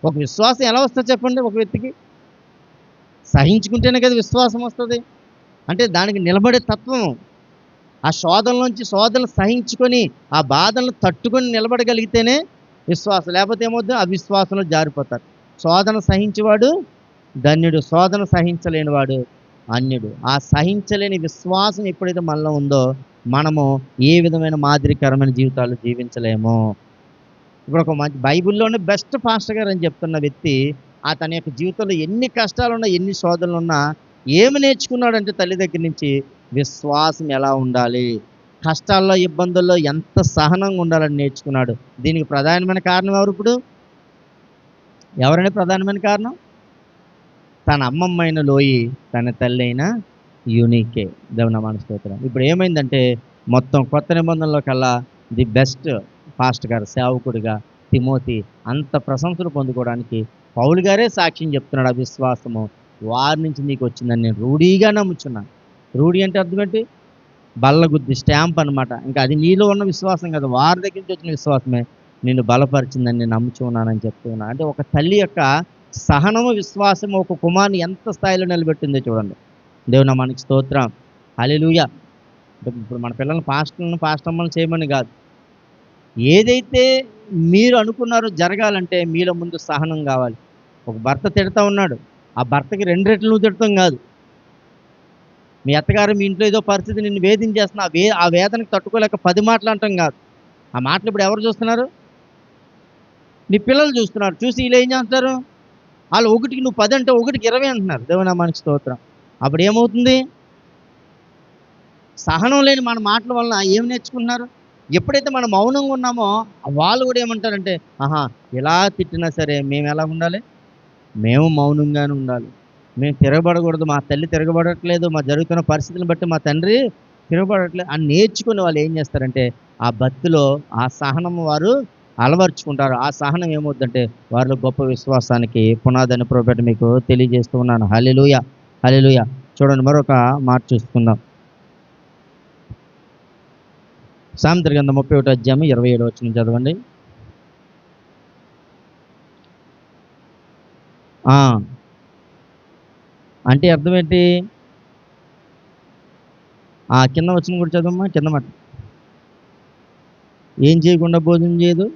ఒక విశ్వాసం ఎలా వస్తుంది చెప్పండి? ఒక వ్యక్తికి సహించుకుంటేనే కదా విశ్వాసం వస్తుంది. అంటే దానికి నిలబడే తత్వం. ఆ శోధనలు సహించుకొని ఆ బాధలను తట్టుకొని నిలబడగలిగితేనే విశ్వాసం. లేకపోతే ఏమవుద్దు? ఆ విశ్వాసంలో జారిపోతారు. శోధన సహించేవాడు ధన్యుడు, శోధన సహించలేనివాడు అన్యుడు. ఆ సహించలేని విశ్వాసం ఎప్పుడైతే మనలో ఉందో మనము ఏ విధమైన మాదిరికరమైన జీవితాలు జీవించలేము. ఇప్పుడు ఒక మంచి బైబిల్లోనే బెస్ట్ పాస్టర్ గారు అని చెప్తున్న వ్యక్తి తన యొక్క జీవితంలో ఎన్ని కష్టాలున్నా, ఎన్ని శోధనలున్నా ఏమి నేర్చుకున్నాడంటే తల్లి దగ్గర నుంచి విశ్వాసం ఎలా ఉండాలి, కష్టాల్లో ఇబ్బందుల్లో ఎంత సహనంగా ఉండాలని నేర్చుకున్నాడు. దీనికి ప్రధానమైన కారణం ఎవరు ఇప్పుడు? ఎవరండి ప్రధానమైన కారణం? తన అమ్మమ్మ అయిన లోయి, తన తల్లి అయిన యూనికే. దేవుని మన స్తోత్రం. ఇప్పుడు ఏమైందంటే మొత్తం కొత్త నిబంధనలో కల్లా ది బెస్ట్ పాస్టర్ గారు, సేవకుడిగా తిమోతి అంత ప్రశంసలు పొందుకోవడానికి పౌలు గారే సాక్ష్యం చెప్తున్నాడు. ఆ విశ్వాసము వారి నుంచి నీకు వచ్చిందని నేను రూఢీగా నమ్ముచున్నాను. రూఢి అంటే అర్థం ఏంటి? బల్లగుద్ది, స్టాంప్ అనమాట. ఇంకా అది నీలో ఉన్న విశ్వాసం కదా, వారి దగ్గర నుంచి వచ్చిన విశ్వాసమే నిన్ను బలపరిచిందని నేను నమ్ముచున్నానని చెప్తున్నా. అంటే ఒక తల్లి యొక్క సహనము, విశ్వాసము ఒక కుమారుని ఎంత స్థాయిలో నిలబెట్టిందో చూడండి. దేవుని నామానికి స్తోత్రం. హల్లెలూయా. ఇప్పుడు మన పిల్లల్ని పాస్టమ్మలను చేయమని కాదు, ఏదైతే మీరు అనుకున్నారో జరగాలంటే మీలో ముందు సహనం కావాలి. ఒక భర్త తిడతా ఉన్నాడు, ఆ భర్తకి 2 రెట్లు నువ్వు తిడతాం కాదు. మీ అత్తగారు మీ ఇంట్లో ఏదో పరిస్థితి నిన్ను వేధించేస్తున్నా, ఆ వేదనకు తట్టుకోలేక 10 మాటలు అంటాం కాదు. ఆ మాటలు ఇప్పుడు ఎవరు చూస్తున్నారు? నీ పిల్లలు చూస్తున్నారు. చూసి వీళ్ళు ఏం చేస్తారు? వాళ్ళు 1కి నువ్వు 10 అంటే 1కి 20 అంటున్నారు. దేవుని నామానికి స్తోత్రం. అప్పుడు ఏమవుతుంది? సహనం లేని మన మాటల వలన ఏం నేర్చుకుంటున్నారు? ఎప్పుడైతే మనం మౌనంగా ఉన్నామో వాళ్ళు కూడా ఏమంటారంటే, ఆహా, ఇలా తిట్టినా సరే మేము ఎలా ఉండాలి? మేము మౌనంగానే ఉండాలి. మేము తిరగబడకూడదు. మా తల్లి తిరగబడట్లేదు, మా జరుగుతున్న పరిస్థితులను బట్టి మా తండ్రి తిరగబడట్లేదు అని నేర్చుకుని వాళ్ళు ఏం చేస్తారంటే ఆ భక్తిలో ఆ సహనం వారు అలవర్చుకుంటారు. ఆ సహనం ఏమవుతుందంటే వారిలో గొప్ప విశ్వాసానికి పునాదని ప్రోపేట మీకు తెలియజేస్తూ ఉన్నాను. హల్లెలూయా, హల్లెలూయా. చూడండి, మరొక మాట చూసుకుందాం. సామెతల గ్రంథం 31 అధ్యాయం 27 వచనం చదవండి. అంటే అర్థం ఏంటి? కింద వచ్చిన కూడా చదవమ్మా, కింద మాట. ఏం చేయకుండా భోజనం చేయదు,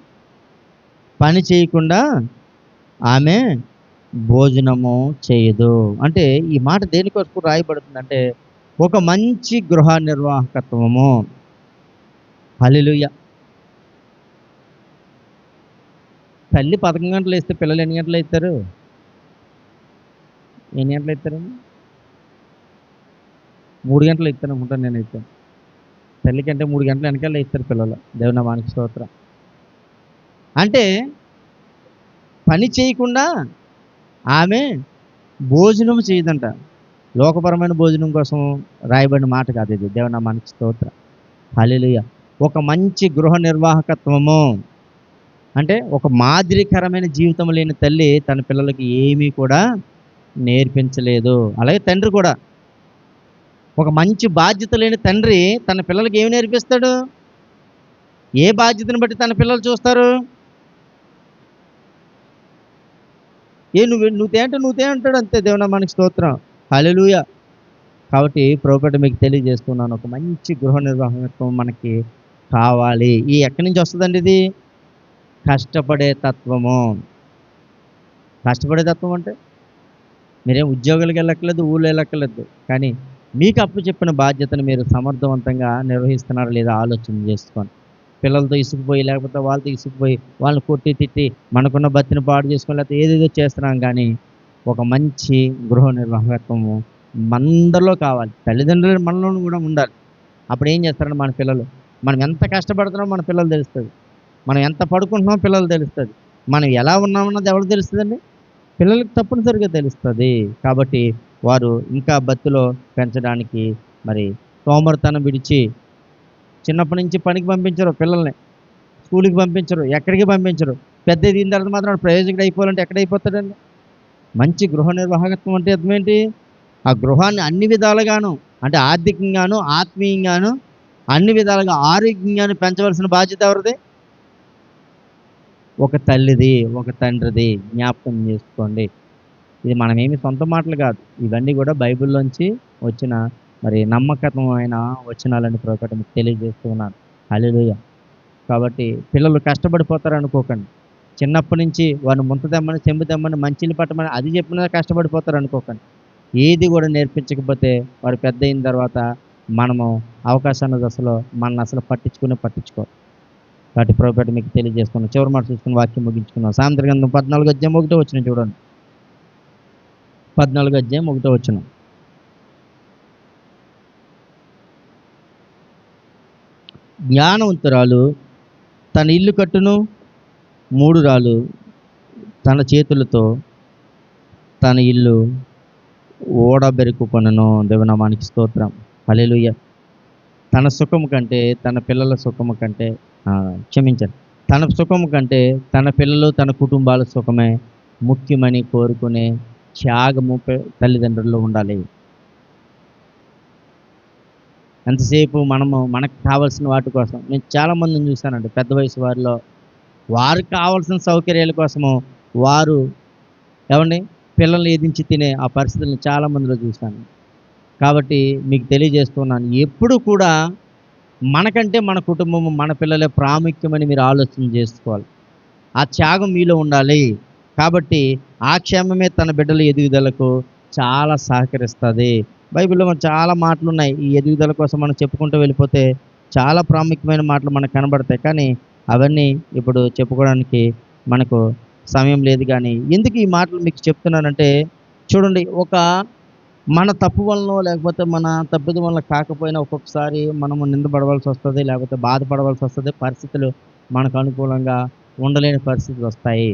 పని చేయకుండా ఆమె భోజనము చేయదు. అంటే ఈ మాట దేనికోసం రాయబడుతుందంటే ఒక మంచి గృహ నిర్వాహకత్వము. హల్లెలూయా. తల్లి 11 గంటలు వేస్తే పిల్లలు ఎన్ని గంటలు వేస్తారు? ఎన్ని గంటలు వేస్తారండి? 3 గంటలు ఇస్తాను అనుకుంటాను నేనైతే. తల్లి కంటే 3 గంటల వెనకాల ఇస్తారు పిల్లలు. దేవుని నామానికి స్తోత్రం. అంటే పని చేయకుండా ఆమె భోజనం చేయదంట. లోకపరమైన భోజనం కోసం రాయబడిన మాట కాదు ఇది. దేవుని నామానికి స్తోత్రం. హల్లెలూయా. ఒక మంచి గృహ నిర్వాహకత్వము అంటే ఒక మాదిరికరమైన జీవితం లేని తల్లి తన పిల్లలకి ఏమీ కూడా నేర్పించలేదు. అలాగే తండ్రి కూడా ఒక మంచి బాధ్యత లేని తండ్రి తన పిల్లలకి ఏమి నేర్పిస్తాడు? ఏ బాధ్యతను బట్టి తన పిల్లలు చూస్తారు? నువ్వు అంటాడు అంతే. దేవుని నామానికి స్తోత్రం. హల్లెలూయా. కాబట్టి ప్రభువుపేట మీకు తెలియజేస్తున్నాను, ఒక మంచి గృహ నిర్వాహకత్వం మనకి కావాలి. ఎక్కడి నుంచి వస్తుందండి ఇది? కష్టపడే తత్వము. కష్టపడే తత్వం అంటే మీరేం ఉద్యోగాలకు వెళ్ళక్కర్లేదు, ఊళ్ళో వెళ్ళక్కర్లేదు. కానీ మీకు అప్పచెప్పిన బాధ్యతను మీరు సమర్థవంతంగా నిర్వహిస్తున్నారా లేదా ఆలోచన చేసుకోండి. పిల్లలతో ఇసుకుపోయి, లేకపోతే వాళ్ళతో ఇసుకుపోయి, వాళ్ళని కొట్టి తిట్టి మనకున్న బతిని పాడు చేసుకొని, లేకపోతే ఏదేదో చేస్తున్నాం. కానీ ఒక మంచి గృహ నిర్వాహకత్వము మనలో కావాలి. తల్లిదండ్రులు మనలో కూడా ఉండాలి. అప్పుడు ఏం చేస్తారంటే మన పిల్లలు, మనం ఎంత కష్టపడుతున్నామో మన పిల్లలు తెలుస్తుంది. మనం ఎంత పడుకుంటున్నామో పిల్లలు తెలుస్తుంది. మనం ఎలా ఉన్నామన్నది ఎవరు తెలుస్తుందండి? పిల్లలకు తప్పనిసరిగా తెలుస్తుంది. కాబట్టి వారు ఇంకా భక్తిలో పెంచడానికి మరి సోమరితనం విడిచి చిన్నప్పటి నుంచి పనికి పంపించరు, పిల్లల్ని స్కూల్కి పంపించరు, ఎక్కడికి పంపించరు. పెద్ద దీని తర్వాత మాత్రం ప్రయోజకుడు అయిపోవాలంటే ఎక్కడైపోతాడండి? మంచి గృహ నిర్వాహకత్వం అంటే అర్థం ఏంటి? ఆ గృహాన్ని అన్ని విధాలుగాను, అంటే ఆర్థికంగాను, ఆత్మీయంగాను, అన్ని విధాలుగా ఆరోగ్యంగాను పెంచవలసిన బాధ్యత ఎవరిది? ఒక తల్లిది, ఒక తండ్రిది. జ్ఞాపకం చేసుకోండి. ఇది మనమేమి సొంత మాటలు కాదు, ఇవన్నీ కూడా బైబిల్లోంచి వచ్చిన మరి నమ్మకమైన వచనాలని ప్రకటన మీకు తెలియజేస్తూ ఉన్నాను. హల్లెలూయా. కాబట్టి పిల్లలు కష్టపడిపోతారు అనుకోకండి. చిన్నప్పటి నుంచి వారిని ముంత తెమ్మని, చెంబు తెమ్మని, మంచిని పట్టమని అది చెప్పినా కష్టపడిపోతారు అనుకోకండి. ఏది కూడా నేర్పించకపోతే వారు పెద్ద అయిన తర్వాత మనము అవకాశాన్ని దశలో మనల్ని అసలు పట్టించుకో. కాబట్టి ప్రభుపేట మీకు తెలియజేస్తున్నాం. చివరి మాట చూసుకుని వాక్యం ముగించుకున్నాం. సామెతల గ్రంథం 14 అధ్యాయం 1 వచనం చూడండి. 14 అధ్యాయం 1వ వచనం. జ్ఞానవంతురాలు తన ఇల్లు కట్టును, మూఢురాలు తన చేతులతో తన ఇల్లు ఓడబెరుకుకొనును. దేవునామానికి స్తోత్రం. హల్లెలూయా. తన సుఖము కంటే తన పిల్లల సుఖము కంటే క్షమించండి, తన సుఖము కంటే తన పిల్లలు తన కుటుంబాల సుఖమే ముఖ్యమని కోరుకునే త్యాగము తల్లిదండ్రుల్లో ఉండాలి. ఎంతసేపు మనకు కావాల్సిన వాటి కోసం, నేను చాలామందిని చూశానండి పెద్ద వయసు వారిలో, వారికి కావాల్సిన సౌకర్యాల కోసము వారు ఏమండి పిల్లల్ని ఎదించి తినే ఆ పరిస్థితులను చాలామందిలో చూశాను. కాబట్టి మీకు తెలియజేస్తున్నాను, ఎప్పుడు కూడా మనకంటే మన కుటుంబము మన పిల్లలే ప్రాముఖ్యమని మీరు ఆలోచన చేసుకోవాలి. ఆ త్యాగం మీలో ఉండాలి. కాబట్టి ఆ క్షేమమే తన బిడ్డల ఎదుగుదలకు చాలా సహకరిస్తుంది. బైబిల్లో చాలా మాటలు ఉన్నాయి. ఈ ఎదుగుదల కోసం మనం చెప్పుకుంటూ వెళ్ళిపోతే చాలా ప్రాముఖ్యమైన మాటలు మనకు కనబడతాయి. కానీ అవన్నీ ఇప్పుడు చెప్పుకోవడానికి మనకు సమయం లేదు. కానీ ఎందుకు ఈ మాటలు మీకు చెప్తున్నానంటే, చూడండి, మన తప్పు వలన లేకపోతే మన తప్పిదం వల్ల కాకపోయినా ఒక్కొక్కసారి మనము నిందపడవలసి వస్తుంది, లేకపోతే బాధపడవలసి వస్తుంది. పరిస్థితులు మనకు అనుకూలంగా ఉండలేని పరిస్థితులు వస్తాయి.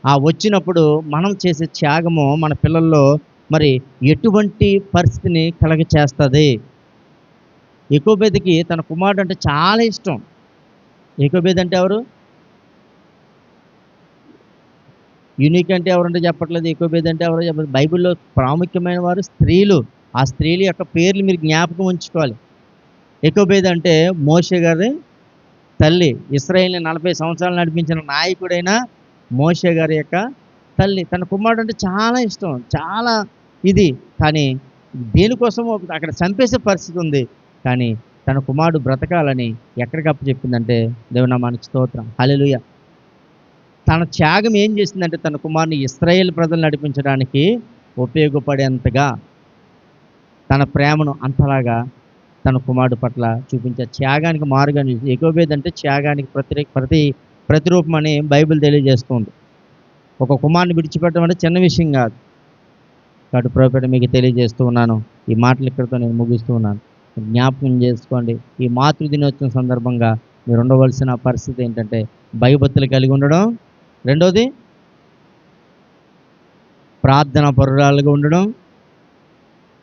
ఆ వచ్చినప్పుడు మనం చేసే త్యాగము మన పిల్లల్లో మరి ఎటువంటి పరిస్థితిని కలగ చేస్తుంది. యాకోబేదుకి తన కుమారుడు అంటే చాలా ఇష్టం. యాకోబేదు అంటే ఎవరు? యూనిక్ అంటే ఎవరంటే చెప్పట్లేదు. యాకోబేదు అంటే ఎవరో చెప్పలేదు. బైబిల్లో ప్రాముఖ్యమైన వారు స్త్రీలు. ఆ స్త్రీల యొక్క పేర్లు మీరు జ్ఞాపకం ఉంచుకోవాలి. యాకోబేదు అంటే మోషే గారి తల్లి. ఇశ్రాయేలుని 40 సంవత్సరాలు నడిపించిన నాయకుడైన మోషే గారి యొక్క తల్లి. తన కుమారుడు అంటే చాలా ఇష్టం, చాలా ఇది. కానీ దేనికోసం అక్కడ చంపేసే పరిస్థితి ఉంది. కానీ తన కుమారుడు బ్రతకాలని ఎక్కడికి అప్పచెప్పిందంటే, దేవునామానికి స్తోత్రం. హల్లెలూయా. తన త్యాగం ఏం చేసిందంటే, తన కుమారుని ఇశ్రాయేలు ప్రజలు నడిపించడానికి ఉపయోగపడేంతగా తన ప్రేమను అంతలాగా తన కుమారుడు పట్ల చూపించే త్యాగానికి మారుగా యాకోబేదు అంటే త్యాగానికి ప్రతిరూపం అని బైబిల్ తెలియజేస్తుంది. ఒక కుమారుని విడిచిపెట్టడం అంటే చిన్న విషయం కాదు. కాబట్టి ప్రభువుపేట మీకు తెలియజేస్తూ ఉన్నాను. ఈ మాటలు ఇక్కడితో నేను ముగిస్తూ ఉన్నాను. జ్ఞాపకం చేసుకోండి, ఈ మాతృ దినోత్సవం సందర్భంగా మీరు ఉండవలసిన పరిస్థితి ఏంటంటే, భయభక్తులు కలిగి ఉండడం, రెండోది ప్రార్థన పరురాలుగా ఉండడం,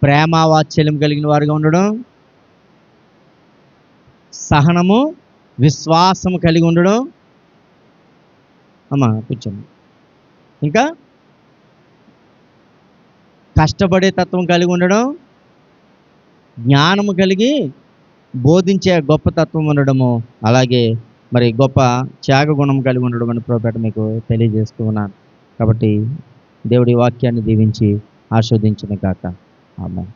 ప్రేమ వాత్సల్యం కలిగిన వారుగా ఉండడం, సహనము విశ్వాసము కలిగి ఉండడం. అమ్మా కూర్చోండి. ఇంకా కష్టపడే తత్వం కలిగి ఉండడం, జ్ఞానము కలిగి బోధించే గొప్ప తత్వం ఉండడము, అలాగే మరి గొప్ప త్యాగ గుణం కలిగి ఉండడం అని ప్రభువుపేట మీకు తెలియజేస్తూ ఉన్నాను. కాబట్టి దేవుడి వాక్యాన్ని దీవించి ఆస్వాదించిన గాక. ఆమేన్.